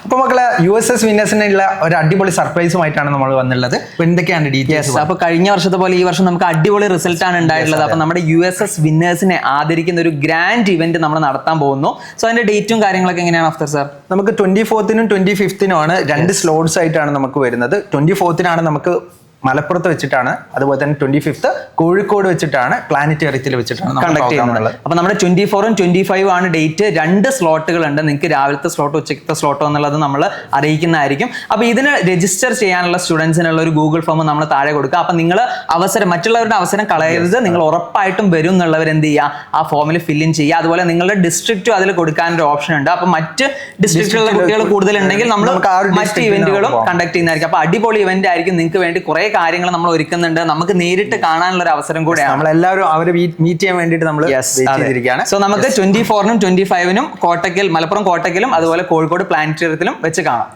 അപ്പോൾ മക്കളെ USS വിന്നേഴ്സിനുള്ള ഒരു അടിപൊളി സർപ്രൈസുമായിട്ടാണ് നമ്മൾ വന്നുള്ളത്. എന്തൊക്കെയാണ് ഡീറ്റെയിൽസ്? അപ്പൊ കഴിഞ്ഞ വർഷത്തെ പോലെ ഈ വർഷം നമുക്ക് അടിപൊളി റിസൾട്ട് ആണ് ഉണ്ടായിട്ടുള്ളത്. അപ്പൊ നമ്മുടെ USS വിന്നേഴ്സിനെ ആദരിക്കുന്ന ഒരു ഗ്രാൻഡ് ഇവന്റ് നമ്മൾ നടത്താൻ പോകുന്നു. സോ അതിന്റെ ഡേറ്റും കാര്യങ്ങളൊക്കെ എങ്ങനെയാണ് അഫ്തർ സാർ? നമുക്ക് 24നും 25നും ആണ് രണ്ട് സ്ലോട്ട്സ് ആയിട്ടാണ് നമുക്ക് വരുന്നത്. 24നാണ് നമുക്ക് മലപ്പുറത്ത് വെച്ചിട്ടാണ്, അതുപോലെ തന്നെ 25th കോഴിക്കോട് വെച്ചിട്ടാണ്, പ്ലാനറ്റേറിയത്തിൽ വെച്ചിട്ടാണ് കണ്ടക്ട് ചെയ്യുന്നത്. അപ്പൊ നമ്മുടെ 24ഉം 25ഉം ആണ് ഡേറ്റ്. 2 സ്ലോട്ടുകൾ ഉണ്ട്. നിങ്ങൾക്ക് രാവിലത്തെ സ്ലോട്ടോ ഉച്ചത്തെ സ്ലോട്ടോ എന്നുള്ളത് നമ്മൾ അറിയിക്കുന്നതായിരിക്കും. അപ്പൊ ഇതിന് രജിസ്റ്റർ ചെയ്യാനുള്ള സ്റ്റുഡൻസിനുള്ള ഒരു ഗൂഗിൾ ഫോം നമ്മൾ താഴെ കൊടുക്കുക. അപ്പൊ നിങ്ങൾ മറ്റുള്ളവരുടെ അവസരം കളയരുത്. നിങ്ങൾ ഉറപ്പായിട്ടും വരും എന്നുള്ളവർ എന്ത് ചെയ്യുക, ആ ഫോമിൽ ഫില്ലിൻ ചെയ്യുക. അതുപോലെ നിങ്ങളുടെ ഡിസ്ട്രിക്റ്റും അതിൽ കൊടുക്കാനൊരു ഓപ്ഷൻ ഉണ്ട്. അപ്പൊ മറ്റ് ഡിസ്ട്രിക്റ്റിലുള്ള കുട്ടികൾ കൂടുതലുണ്ടെങ്കിൽ നമ്മൾ മറ്റ് ഇവന്റുകളും കണ്ടക്ട് ചെയ്യുന്നതായിരിക്കും. അപ്പൊ അടിപൊളി ഇവന്റ് ആയിരിക്കും. നിങ്ങൾക്ക് വേണ്ടി കുറെ കാര്യങ്ങൾ നമ്മൾ ഒരുക്കുന്നുണ്ട്. നമുക്ക് നേരിട്ട് കാണാനുള്ള ഒരു അവസരം കൂടെയാണ്. നമ്മളെല്ലാവരും അവരെ മീറ്റ് ചെയ്യാൻ വേണ്ടിയിട്ട് നമ്മൾ ചെയ്തിരിക്കുകയാണ്. സോ നമുക്ക് 24നും 25നും മലപ്പുറം കോട്ടക്കലും അതുപോലെ കോഴിക്കോട് പ്ലാനറ്റേറിയത്തിലും വെച്ച് കാണാം.